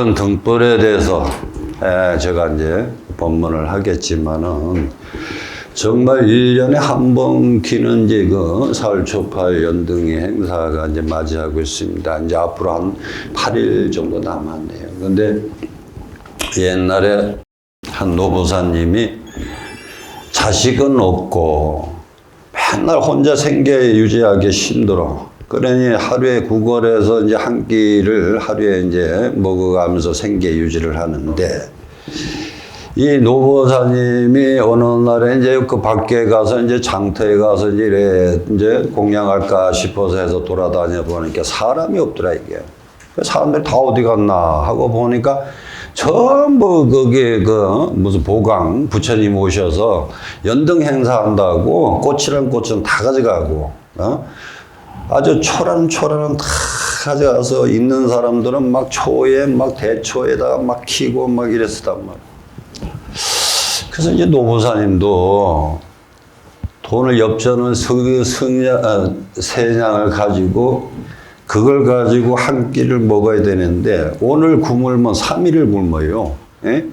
이번 등불에 대해서 제가 이제 법문을 하겠지만은 정말 1년에 한 번 기는 이제 그 사흘 초팔 연등의 행사가 이제 맞이하고 있습니다. 이제 앞으로 한 8일 정도 남았네요. 근데 옛날에 한 노보사님이 자식은 없고 맨날 혼자 생계 유지하기 힘들어. 그러니 하루에 구걸해서 이제 한 끼를 하루에 이제 먹어가면서 생계 유지를 하는데, 이 노보사님이 어느 날에 이제 그 밖에 가서 이제 장터에 가서 이제 공양할까 싶어서 해서 돌아다녀 보니까 사람이 없더라, 이게. 사람들이 다 어디 갔나 하고 보니까 전부 거기에 무슨 보강 부처님 오셔서 연등 행사한다고 꽃이랑 꽃은 다 가져가고, 아주 초란 다 가져가서 있는 사람들은 막 초에 막 대초에다가 막 키고 막 이랬었단 말이야. 그래서 이제 노보사님도 돈을 엽저는 세냥을 가지고 그걸 가지고 한 끼를 먹어야 되는데 오늘 굶으면 3일을 굶어요. 예?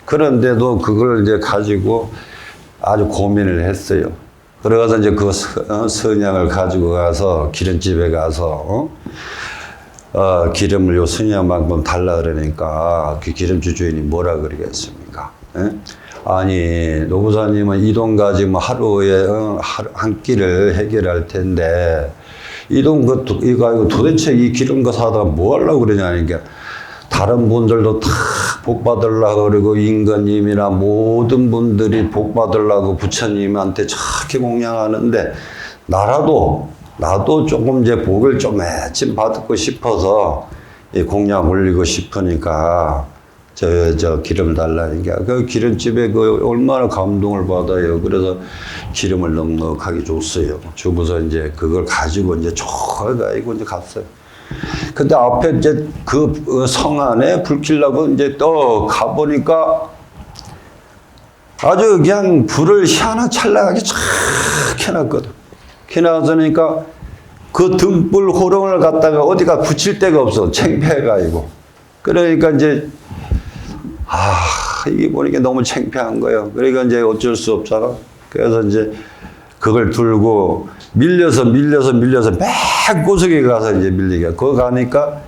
그런데도 그걸 이제 가지고 아주 고민을 했어요. 그래서 이제 그 선양을 가지고 가서 기름집에 가서 기름을 요 선양만큼 달라 그러니까 그 기름집 주인이 뭐라 그러겠습니까? 예? 아니 노부사님은 이 돈 가지고 하루에 한 끼를 해결할 텐데 이 돈 이거 도대체 이 기름 거 사다가 뭐 하려고 그러냐니까 다른 분들도 다 복 받으려고 그러고 임금님이나 모든 분들이 복 받으려고 부처님한테 저렇게 공양하는데 나도 조금 이제 복을 좀 애쯤 받고 싶어서 이 공양 올리고 싶으니까 저 기름 달라니까 그 기름집에 얼마나 감동을 받아요. 그래서 기름을 넉넉하게 줬어요. 주고서 이제 그걸 가지고 이제 가지고 이제 갔어요. 근데 앞에 이제 그 성 안에 불 켜려고 이제 또 가보니까 아주 그냥 불을 희한하게 쫙 켜놨거든. 켜놨으니까 그 등불 호롱을 갖다가 어디가 붙일 데가 없어. 창피해가지고. 그러니까 이제 이게 보니까 너무 창피한 거예요. 그러니까 이제 어쩔 수 없잖아. 그래서 이제 그걸 들고 밀려서 맨 구석에 가서 이제 밀리게. 거기 가니까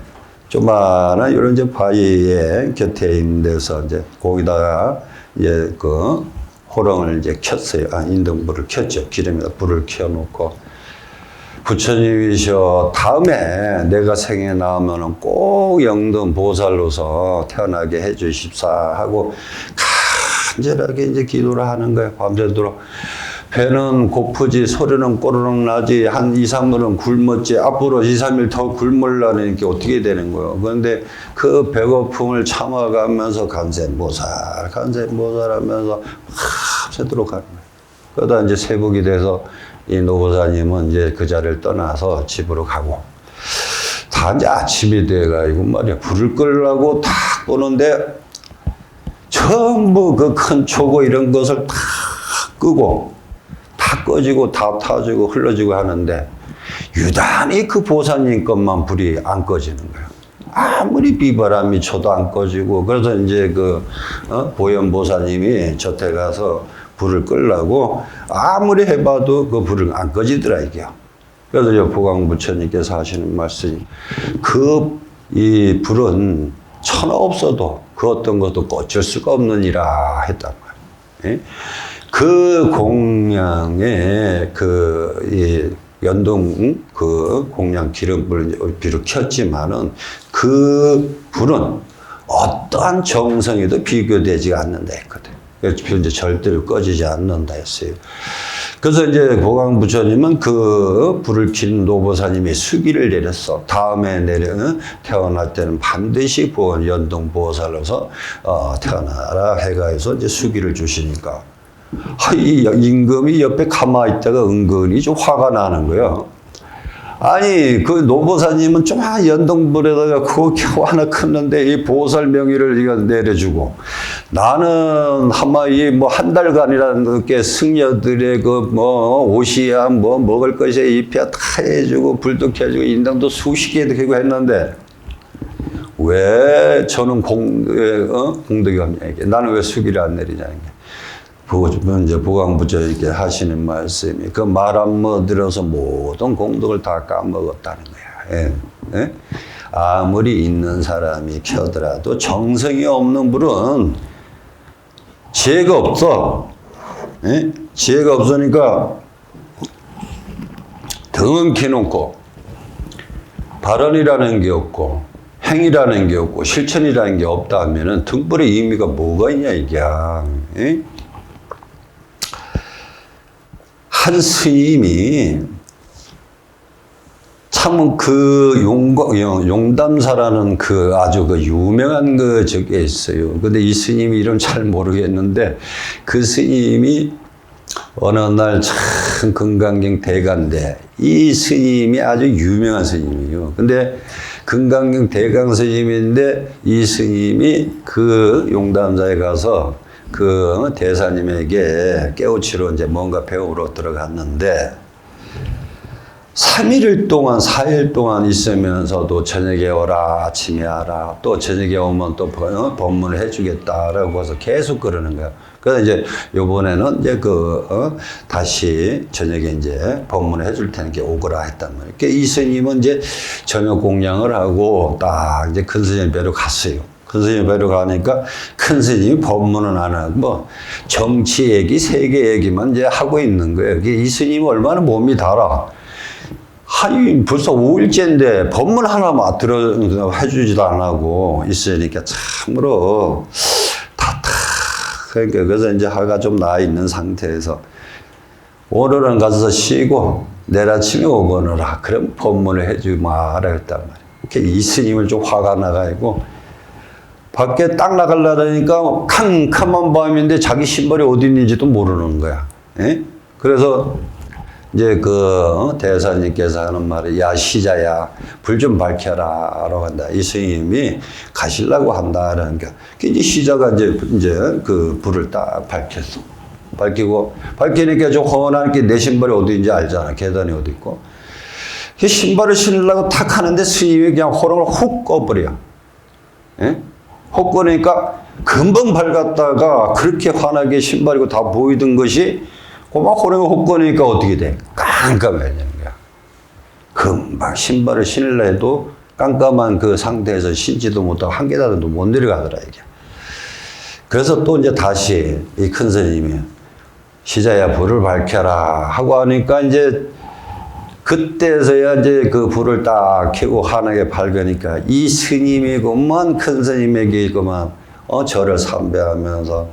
조만한 이런 이제 바위에 곁에 있는 데서 이제 거기다가 이제 그 호롱을 이제 켰어요. 인등불을 켰죠. 기름에다 불을 켜놓고 부처님이셔 다음에 내가 생에 나오면은 꼭 영등 보살로서 태어나게 해주십사 하고 간절하게 이제 기도를 하는 거예요. 밤새도록. 배는 고프지 소리는 꼬르륵 나지 한 2, 3일은 굶었지 앞으로 2, 3일 더 굶으려는 게 어떻게 되는 거예요. 그런데 그 배고픔을 참아가면서 간센보살 하면서 밤새도록 하는 거예요. 그러다 이제 새벽이 돼서 이 노보사님은 이제 그 자리를 떠나서 집으로 가고 다 이제 아침이 돼가지고 말이야 불을 끄려고 딱 보는데 전부 그 큰 초고 이런 것을 다 끄고 다 꺼지고 다 타지고 흘러지고 하는데 유단히 그 보사님 것만 불이 안 꺼지는 거예요. 아무리 비바람이 쳐도 안 꺼지고 그래서 이제 보현보사님이 젖에 가서 불을 끌려고 아무리 해봐도 그 불은 안 꺼지더라 이게요. 그래서 보광부처님께서 하시는 말씀이 이 불은 천하 없어도 그 어떤 것도 꺼질 수가 없느니라 했단 말이에요. 그 공양에 이 연동 공양 기름불을 켰지만은 그 불은 어떠한 정성에도 비교되지가 않는다 했거든. 그래서 이제 절대로 꺼지지 않는다 했어요. 그래서 이제 보광부처님은 그 불을 킨 노보사님이 수기를 내렸어. 다음에 태어날 때는 반드시 연동 보살로서 태어나라 해가지고 이제 수기를 주시니까 이 임금이 옆에 가만히 있다가 은근히 좀 화가 나는 거예요. 아니 그 노보사님은 조그만 연등불에다가 그거 겨우 하나 컸는데 이 보살 명의를 이거 내려주고 나는 하마이 한 달간이라는 게 승려들의 옷이야 먹을 것이야 잎이야 다 해주고 불도 켜주고 인당도 수십 개도 켜고 했는데 왜 저는 공덕이 없냐, 이게. 나는 왜 수기를 안 내리냐, 이게. 이제 보강부처에게 하시는 말씀이 그 말 안 먹들어서 모든 공덕을 다 까먹었다는 거야. 예. 예? 아무리 있는 사람이 켜더라도 정성이 없는 분은 지혜가 없어. 예? 지혜가 없으니까 등은 켜놓고 발언이라는 게 없고 행위라는 게 없고 실천이라는 게 없다 하면은 등불의 의미가 뭐가 있냐, 이게. 예? 한 스님이 참 그 용담사라는 그 아주 그 유명한 그 저게 있어요. 근데 이 스님이 이름 잘 모르겠는데 그 스님이 어느 날 참 금강경 대가인데 이 스님이 아주 유명한 스님이에요. 근데 금강경 대강 스님인데 이 스님이 그 용담사에 가서 그 대사님에게 깨우치러 이제 뭔가 배우러 들어갔는데 3일 동안, 4일 동안 있으면서도 저녁에 오라, 아침에 와라, 또 저녁에 오면 또 법문을 해주겠다라고 해서 계속 그러는 거야. 그래서 이제 요번에는 이제 다시 저녁에 이제 법문을 해줄 테니까 오거라 했단 말이에요. 그러니까 이 스님은 이제 저녁 공양을 하고 딱 이제 큰 스님 뵈러 갔어요. 큰 스님 뵈러 가니까 큰 스님이 법문은 안 하고 정치 얘기, 세계 얘기만 이제 하고 있는 거예요. 이 스님이 얼마나 몸이 달아. 아니, 벌써 5일째인데 법문 하나만 해주지도 안 하고 있으니까 참으로 그러니까 그래서 이제 하가 좀 나아 있는 상태에서 오늘은 가서 쉬고 내일 아침에 오거너라. 그럼 법문을 해주마라 했단 말이에요. 이 스님을 좀 화가 나가지고 밖에 딱 나가려니까 캄캄한 밤인데 자기 신발이 어디 있는지도 모르는 거야. 예? 그래서 이제 대사님께서 하는 말이 야 시자야 불 좀 밝혀라 라고 한다. 이 스님이 가시려고 한다 그러니까 이제 시자가 이제 그 불을 딱 밝혔어. 밝히니까 좀 훤하게 내 신발이 어디인지 알잖아. 계단이 어디 있고. 그 신발을 신으려고 탁 하는데 스님이 그냥 호롱을 훅 꺼버려. 예? 훅 꺼니까 금방 밝았다가 그렇게 환하게 신발이고 다 보이던 것이 고막 호롱을 훅 꺼니까 어떻게 돼? 깜깜해지는 거야. 금방 신발을 신으려 해도 깜깜한 그 상태에서 신지도 못하고 한 계단도 못 내려가더라, 이게. 그래서 또 이제 다시 이 큰 스님이 시자야 불을 밝혀라 하고 하니까 이제 그때서야 이제 그 불을 딱 켜고 환하게 밝으니까 이 스님이 그만 큰 스님에게 그만 저를 삼배하면서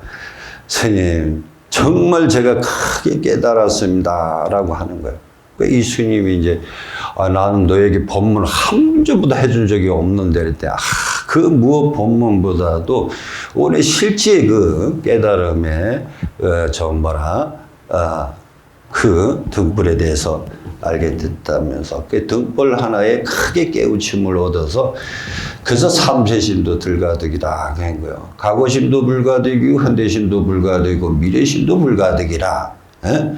스님 정말 제가 크게 깨달았습니다 라고 하는 거예요. 이 스님이 이제 나는 너에게 법문 한 점보다 해준 적이 없는데 그랬대. 그 무엇 법문보다도 오늘 실제 그 깨달음의 그 등불에 대해서 알게 됐다면서 그 등불 하나에 크게 깨우침을 얻어서 그래서 삼세심도 들가득이다 한 거예요. 과거심도 불가득이고 현대심도 불가득이고 미래심도 불가득이라. 예?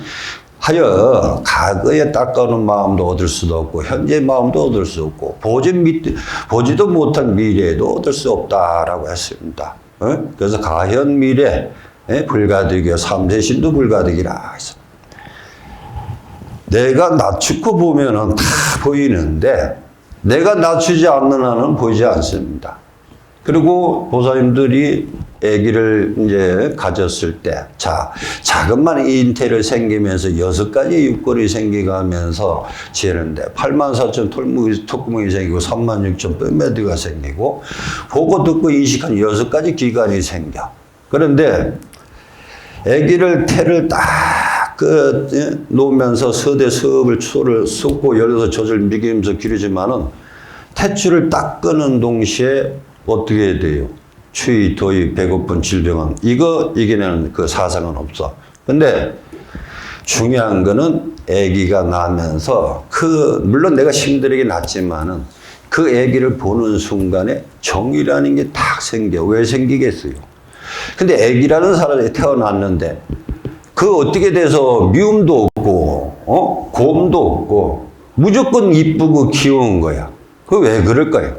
하여 과거에 닦아놓은 마음도 얻을 수도 없고 현재 마음도 얻을 수 없고 보지도 못한 미래도 얻을 수 없다라고 했습니다. 예? 그래서 가현 미래 불가득이요 삼세심도 불가득이라 했습니다. 내가 낮추고 보면은 다 보이는데 내가 낮추지 않는 한은 보이지 않습니다. 그리고 보살님들이 아기를 이제 가졌을 때, 자그마한 인태를 생기면서 6가지 육골이 생기가면서 지는데 84,000 턱구멍이 생기고 36,000 뼈매드가 생기고 보고 듣고 인식한 6가지 기관이 생겨. 그런데 아기를 태를 딱 놓으면서 서대 수업을 소를 쏟고 열어서 젖을 미기면서 기르지만은 태출을 딱 끄는 동시에 어떻게 돼요? 추위, 더위, 배고픈, 질병은 이거 이기는 그 사상은 없어. 근데 중요한 거는 아기가 나면서 물론 내가 힘들게 낳지만은 그 아기를 보는 순간에 정이라는 게 딱 생겨. 왜 생기겠어요? 근데 아기라는 사람이 태어났는데 어떻게 돼서 미움도 없고, 고음도 없고, 무조건 이쁘고 귀여운 거야. 왜 그럴까요?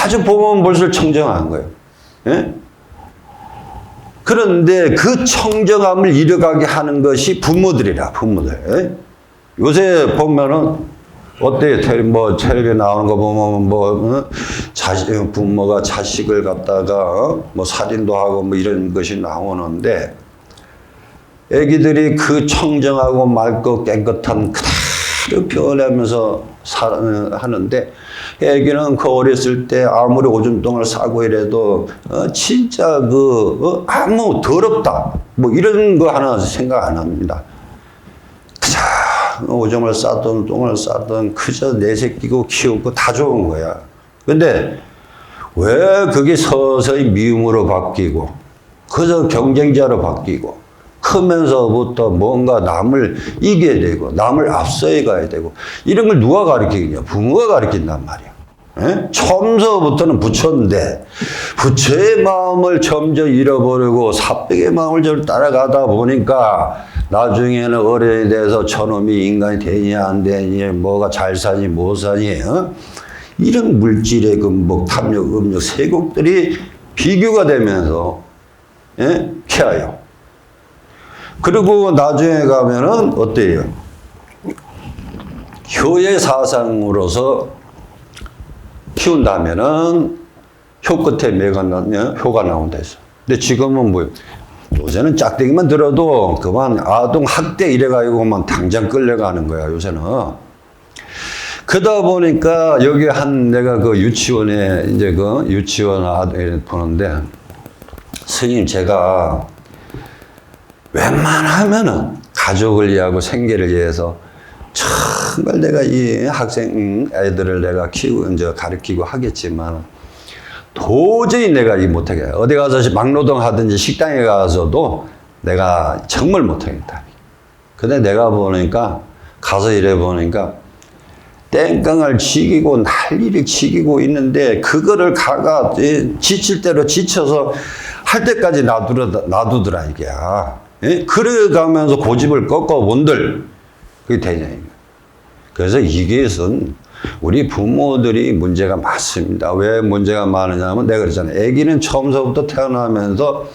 아주 보면 볼수록 청정한 거예요. 예? 그런데 그 청정함을 잃어가게 하는 것이 부모들이라, 부모들. 예? 요새 보면은 어때요? 텔레비에 나오는 거 보면 부모가 자식을 갖다가 살인도 하고 이런 것이 나오는데, 애기들이 그 청정하고 맑고 깨끗한 그대로 변하면서 하는데, 애기는 그 어렸을 때 아무리 오줌똥을 싸고 이래도 진짜 아무 더럽다 이런 거 하나 생각 안 합니다. 그저 오줌을 싸든 똥을 싸든 그저 내 새끼고 키우고 다 좋은 거야. 근데 왜 그게 서서히 미움으로 바뀌고 그저 경쟁자로 바뀌고 크면서부터 뭔가 남을 이겨야 되고 남을 앞서야 가야 되고 이런 걸 누가 가르치겠냐? 부모가 가르친단 말이야. 에? 처음서부터는 부처인데 부처의 마음을 점점 잃어버리고 사백의 마음을 따라가다 보니까 나중에는 어른이 돼서 저놈이 인간이 되냐 안 되냐 뭐가 잘 사니 못 사니 이런 물질의 금복 탐욕 음욕 세곡들이 비교가 되면서 피해요. 그리고 나중에 가면은 어때요? 효의 사상으로서 키운다면은 효 끝에 매가 나면 효가 나온다 했어. 근데 지금은 뭐예요? 요새는 짝대기만 들어도 그만 아동 학대 이래가지고만 당장 끌려가는 거야, 요새는. 그러다 보니까 여기 내가 그 유치원에 이제 그 유치원 아들 보는데, 스님 제가 웬만하면은 가족을 위하고 생계를 위해서 정말 내가 이 학생 애들을 내가 가르치고 하겠지만 도저히 내가 못하게 어디 가서 막노동 하든지 식당에 가서도 내가 정말 못하겠다. 근데 내가 보니까 가서 일해 보니까 땡깡을 치기고 난리를 치기고 있는데 그거를 지칠 대로 지쳐서 할 때까지 놔두더라 이게. 예? 그래가면서 고집을 꺾어본들 그게 되냐 이거. 그래서 이것은 우리 부모들이 문제가 많습니다. 왜 문제가 많으냐면 내가 그랬잖아요. 아기는 처음서부터 태어나면서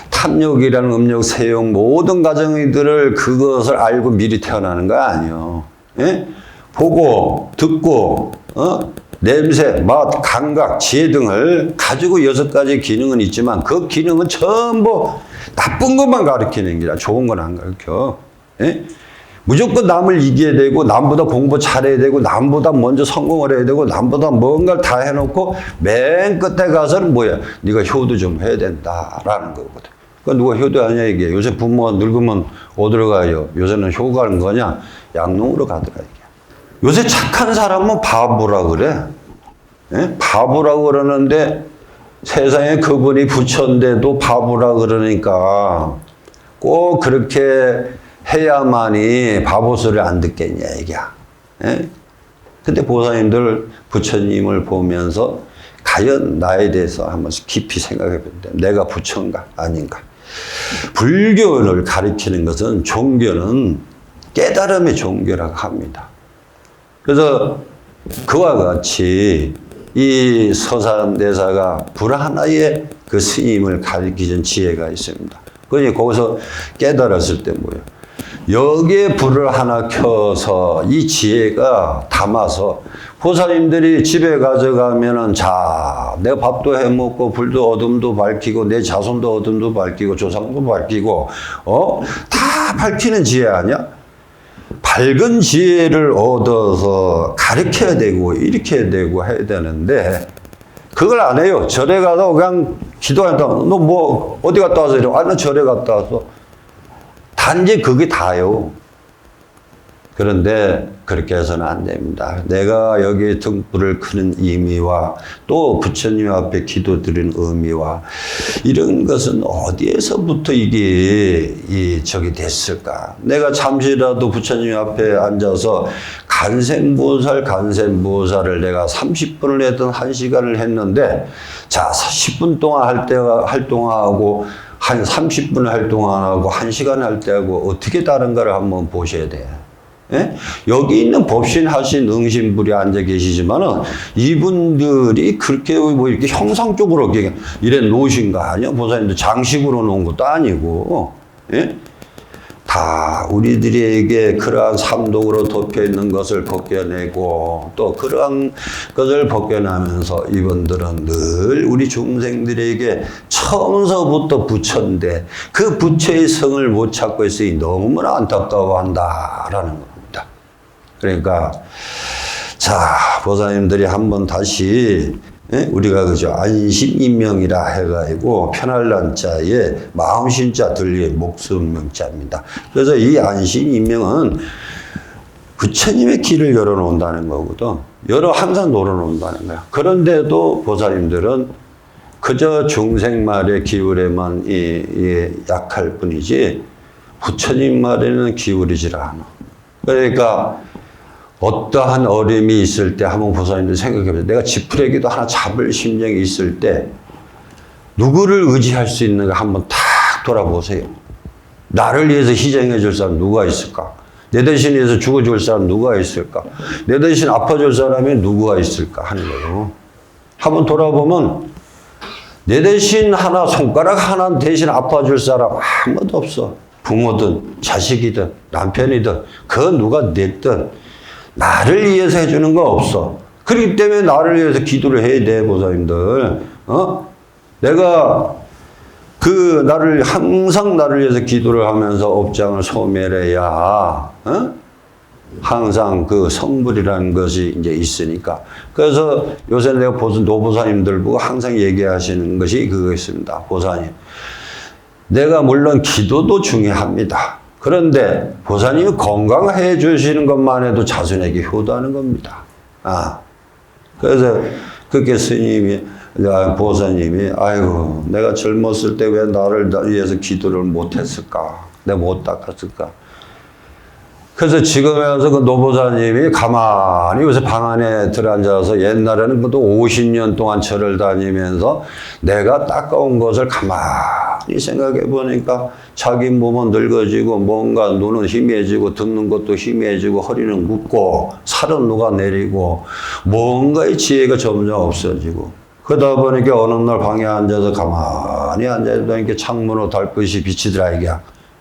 탐욕이라는 음욕, 세욕 모든 가정들을 그것을 알고 미리 태어나는 거 아니에요. 예? 보고 듣고 냄새, 맛, 감각, 지혜 등을 가지고 6가지 기능은 있지만 그 기능은 전부 나쁜 것만 가르치는 게라 좋은 건 안 가르쳐. 예? 무조건 남을 이겨야 되고 남보다 공부 잘해야 되고 남보다 먼저 성공을 해야 되고 남보다 뭔가를 다 해놓고 맨 끝에 가서는 뭐야? 네가 효도 좀 해야 된다라는 거거든. 그러니까 누가 효도하냐 이게. 요새 부모가 늙으면 어디로 가요? 요새는 효 가는 거냐? 양농으로 가더라 이게. 요새 착한 사람은 바보라 그래. 예? 바보라고 그러는데 세상에 그분이 부처인데도 바보라 그러니까 꼭 그렇게 해야만이 바보 소리 안 듣겠냐 이게. 예? 근데 보살님들 부처님을 보면서 과연 나에 대해서 한번 깊이 생각해 본다. 내가 부처인가 아닌가. 불교를 가르치는 것은 종교는 깨달음의 종교라고 합니다. 그래서 그와 같이 이 서산대사가 불 하나의 그 스님을 가르치는 지혜가 있습니다. 그러니 거기서 깨달았을 때 뭐예요? 여기에 불을 하나 켜서 이 지혜가 담아서 보살님들이 집에 가져가면은 자, 내가 밥도 해 먹고 불도 어둠도 밝히고 내 자손도 어둠도 밝히고 조상도 밝히고 다 밝히는 지혜 아니야? 밝은 지혜를 얻어서 가르쳐야 되고 일으켜야 되고 해야 되는데 그걸 안 해요. 절에 가서 그냥 기도한다. 너 뭐 어디 갔다 와서 이래? 나 절에 갔다 왔어. 단지 그게 다요. 그런데 그렇게 해서는 안 됩니다. 내가 여기 등불을 끄는 의미와 또 부처님 앞에 기도드리는 의미와 이런 것은 어디에서부터 이게 저기 됐을까? 내가 잠시라도 부처님 앞에 앉아서 간센보살을 내가 30분을 했던 1시간을 했는데 자 10분 동안 활동하고 한 30분 활동하고 1시간 할 때하고 어떻게 다른가를 한번 보셔야 돼. 예? 여기 있는 법신 하신 응신불이 앉아 계시지만은 이분들이 그렇게 뭐 이렇게 형상적으로 이래 놓으신 거 아니야? 보살님들 장식으로 놓은 것도 아니고, 예? 다 우리들에게 그러한 삼독으로 덮여 있는 것을 벗겨내고 또 그러한 것을 벗겨나면서 이분들은 늘 우리 중생들에게 처음서부터 부처인데 그 부처의 성을 못 찾고 있으니 너무나 안타까워한다라는 겁니다. 그러니까 자, 보살님들이 한번 다시 우리가 그죠 안심인명이라 해가지고 편할란 자에 마음신자 들리의 목숨명자입니다. 그래서 이 안심인명은 부처님의 길을 열어놓는다는 거거든. 항상 열어놓는다는 거야. 그런데도 보살님들은 그저 중생 말의 기울에만 약할 뿐이지 부처님 말에는 기울이질 않아. 그러니까 어떠한 어려움이 있을 때 한번 보살님들 생각해보세요. 내가 지푸레기도 하나 잡을 심정이 있을 때 누구를 의지할 수 있는가 한번 탁 돌아보세요. 나를 위해서 희생해 줄 사람 누가 있을까? 내 대신 위해서 죽어줄 사람 누가 있을까? 내 대신 아파줄 사람이 누구가 있을까 하는 거예요. 한번 돌아보면 내 대신 하나 손가락 하나 대신 아파줄 사람 아무도 없어. 부모든 자식이든 남편이든 그 누가 됐든 나를 위해서 해주는 거 없어. 그렇기 때문에 나를 위해서 기도를 해야 돼, 보살님들. 내가 항상 나를 위해서 기도를 하면서 업장을 소멸해야, 항상 그 성불이라는 것이 이제 있으니까. 그래서 요새 내가 노보사님들 보고 항상 얘기하시는 것이 그거였습니다. 보사님. 내가 물론 기도도 중요합니다. 그런데 보살님이 건강해 주시는 것만 해도 자손에게 효도하는 겁니다. 그래서 그렇게 스님이, 보살님이, 아이고, 내가 젊었을 때 왜 나를 위해서 기도를 못했을까? 내가 못 닦았을까? 그래서 지금에 와서 그 노보살님이 가만히 요새 방 안에 들어앉아서 옛날에는 또 50년 동안 절을 다니면서 내가 닦아온 것을 가만히 생각해 보니까 자기 몸은 늙어지고 뭔가 눈은 희미해지고 듣는 것도 희미해지고 허리는 굽고 살은 녹아내리고 뭔가의 지혜가 점점 없어지고 그러다 보니까 어느 날 방에 앉아서 가만히 앉아있다니까 창문으로 달빛이 비치더라 이게.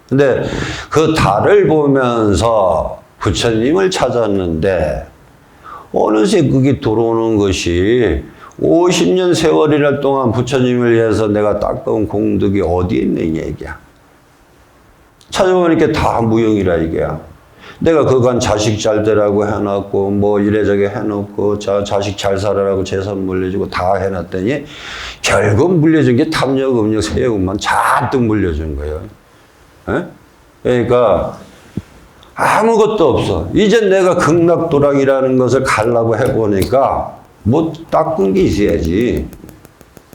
근데 그 달을 보면서 부처님을 찾았는데 어느새 그게 들어오는 것이 50년 세월이나 동안 부처님을 위해서 내가 닦아온 공덕이 어디에 있는 얘기야. 찾아보니까 다 무용이라 이게야. 내가 그간 자식 잘 되라고 해놨고 뭐 이래저래 해놓고 자식 잘 살아라고 재산 물려주고 다 해놨더니 결국 물려준 게 탐욕, 음욕, 세욕만 잔뜩 물려준 거예요. 에? 그러니까 아무것도 없어. 이제 내가 극락도락이라는 것을 가려고 해보니까 뭐 닦은 게 있어야지.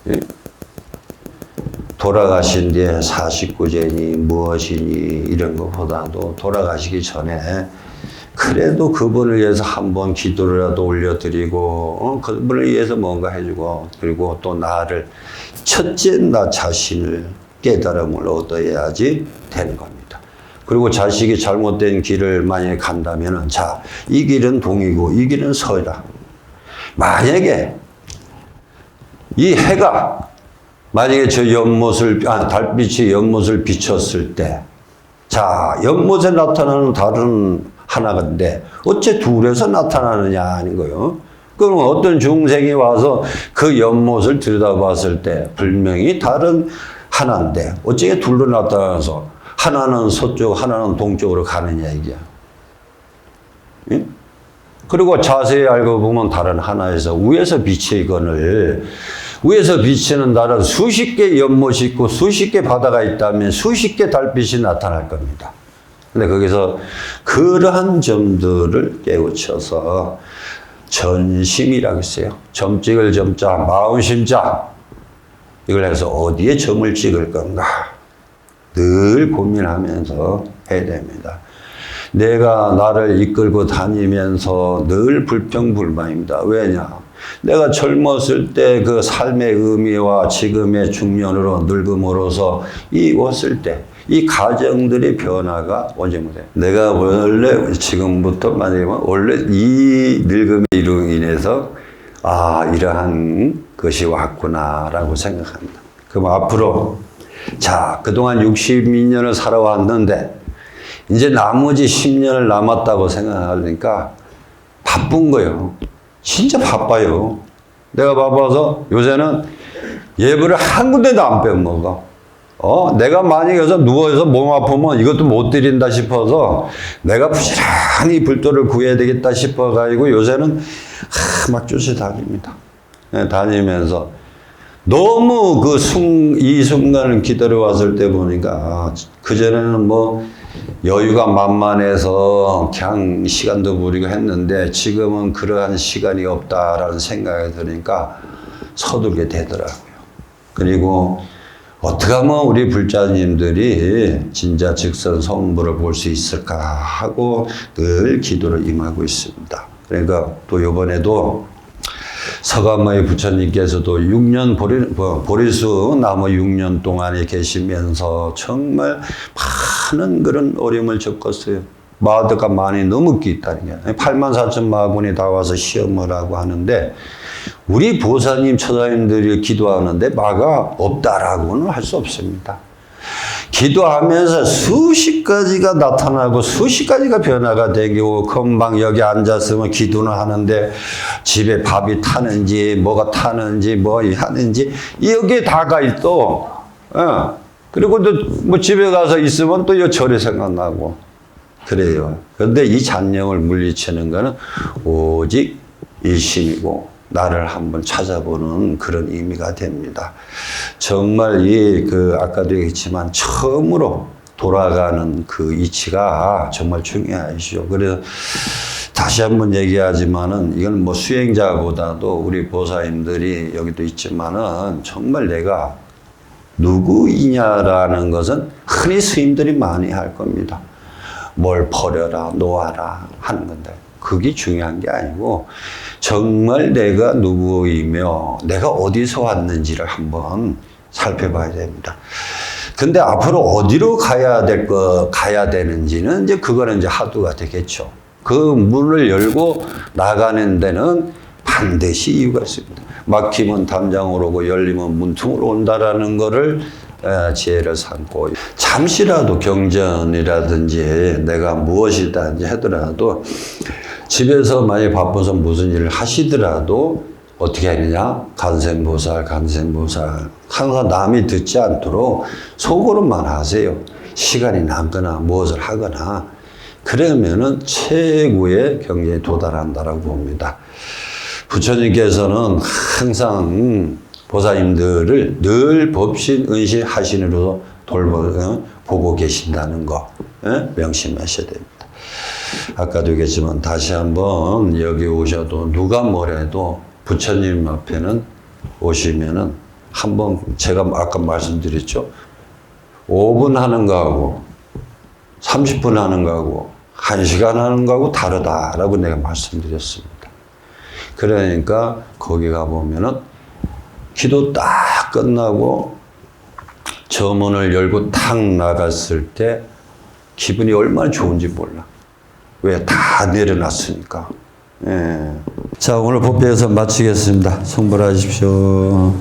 에? 돌아가신 뒤에 49제니 무엇이니 이런 것보다도 돌아가시기 전에 그래도 그분을 위해서 한번 기도라도 올려드리고 그분을 위해서 뭔가 해주고 그리고 또 나를 첫째 나 자신을 깨달음을 얻어야지 되는 겁니다. 그리고 자식이 잘못된 길을 만약에 간다면은 자, 이 길은 동이고 이 길은 서이다. 만약에 이 해가 만약에 저 달빛이 연못을 비췄을 때, 자, 연못에 나타나는 달은 하나인데, 어째 둘에서 나타나느냐 하는 거예요. 그럼 어떤 중생이 와서 그 연못을 들여다봤을 때, 분명히 달은 하나인데, 어째 둘로 나타나서 하나는 서쪽, 하나는 동쪽으로 가느냐, 이게. 응? 그리고 자세히 알고 보면 달은 하나에서 위에서 비치거늘, 위에서 비치는 달은 수십 개 연못이 있고 수십 개 바다가 있다면 수십 개 달빛이 나타날 겁니다. 근데 거기서 그러한 점들을 깨우쳐서 전심이라고 했어요. 점 찍을 점자, 마음심자. 이걸 해서 어디에 점을 찍을 건가? 늘 고민하면서 해야 됩니다. 내가 나를 이끌고 다니면서 늘 불평불만입니다. 왜냐? 내가 젊었을 때 그 삶의 의미와 지금의 중년으로 늙음으로써 이 왔을 때 이 가정들의 변화가 오지 못해. 내가 원래 지금부터 만약에 원래 이 늙음으로 인해서 이러한 것이 왔구나라고 생각합니다. 그럼 앞으로 자, 그동안 62년을 살아왔는데 이제 나머지 10년을 남았다고 생각하니까 바쁜 거예요. 진짜 바빠요. 내가 바빠서 요새는 예불을 한 군데도 안 빼먹어. 내가 만약에 여기서 누워서 몸 아프면 이것도 못 드린다 싶어서 내가 부지런히 불도를 구해야 되겠다 싶어가지고 요새는 막 쫓아다닙니다. 다니면서 너무 이 순간을 기다려왔을 때 보니까 그전에는 뭐 여유가 만만해서 그냥 시간도 부리고 했는데 지금은 그러한 시간이 없다라는 생각이 드니까 서두르게 되더라고요. 그리고 어떻게 하면 우리 불자님들이 진짜 직선 성부를 볼 수 있을까 하고 늘 기도를 임하고 있습니다. 그러니까 또 이번에도 서가모니 부처님께서도 6년 보리수 나무 6년 동안에 계시면서 정말 많은 그런 어려움을 겪었어요. 마드가 많이 넘었기 있다는 게 84,000 마군이 다 와서 시험을 하고 하는데 우리 보사님 처자님들이 기도하는데 마가 없다라고는 할 수 없습니다. 기도하면서 수십 가지가 나타나고 수십 가지가 변화가 되고 금방 여기 앉았으면 기도는 하는데 집에 밥이 타는지 뭐가 타는지 뭐 하는지 여기에 다가 있어. 그리고 또 뭐 집에 가서 있으면 또 이 절이 생각나고 그래요. 그런데 이 잔영을 물리치는 거는 오직 일심이고 나를 한번 찾아보는 그런 의미가 됩니다. 정말 아까도 얘기했지만 처음으로 돌아가는 그 이치가 정말 중요하시죠. 그래서 다시 한번 얘기하지만은 이건 뭐 수행자보다도 우리 보사님들이 여기도 있지만은 정말 내가 누구이냐라는 것은 흔히 스님들이 많이 할 겁니다. 뭘 버려라, 놓아라 하는 건데 그게 중요한 게 아니고 정말 내가 누구이며 내가 어디서 왔는지를 한번 살펴봐야 됩니다. 근데 앞으로 어디로 가야 되는지는 이제 그거는 이제 화두가 되겠죠. 그 문을 열고 나가는 데는 반드시 이유가 있습니다. 막히면 담장으로 오고 열리면 문틈으로 온다라는 거를 지혜를 삼고 잠시라도 경전이라든지 내가 무엇이든지 하더라도 집에서 만약에 바빠서 무슨 일을 하시더라도 어떻게 하느냐? 간생보살 항상 남이 듣지 않도록 속으로만 하세요. 시간이 남거나 무엇을 하거나 그러면은 최고의 경지에 도달한다라고 봅니다. 부처님께서는 항상 보살님들을 늘 법신, 은신, 하신으로 보고 계신다는 거 명심하셔야 됩니다. 아까도 얘기했지만 다시 한번 여기 오셔도 누가 뭐래도 부처님 앞에는 오시면은 한번 제가 아까 말씀드렸죠. 5분 하는 거하고 30분 하는 거하고 1시간 하는 거하고 다르다라고 내가 말씀드렸습니다. 그러니까 거기 가보면은 기도 딱 끝나고 저 문을 열고 탁 나갔을 때 기분이 얼마나 좋은지 몰라. 왜? 다 내려놨으니까. 자, 오늘 법회에서 마치겠습니다. 성불하십시오.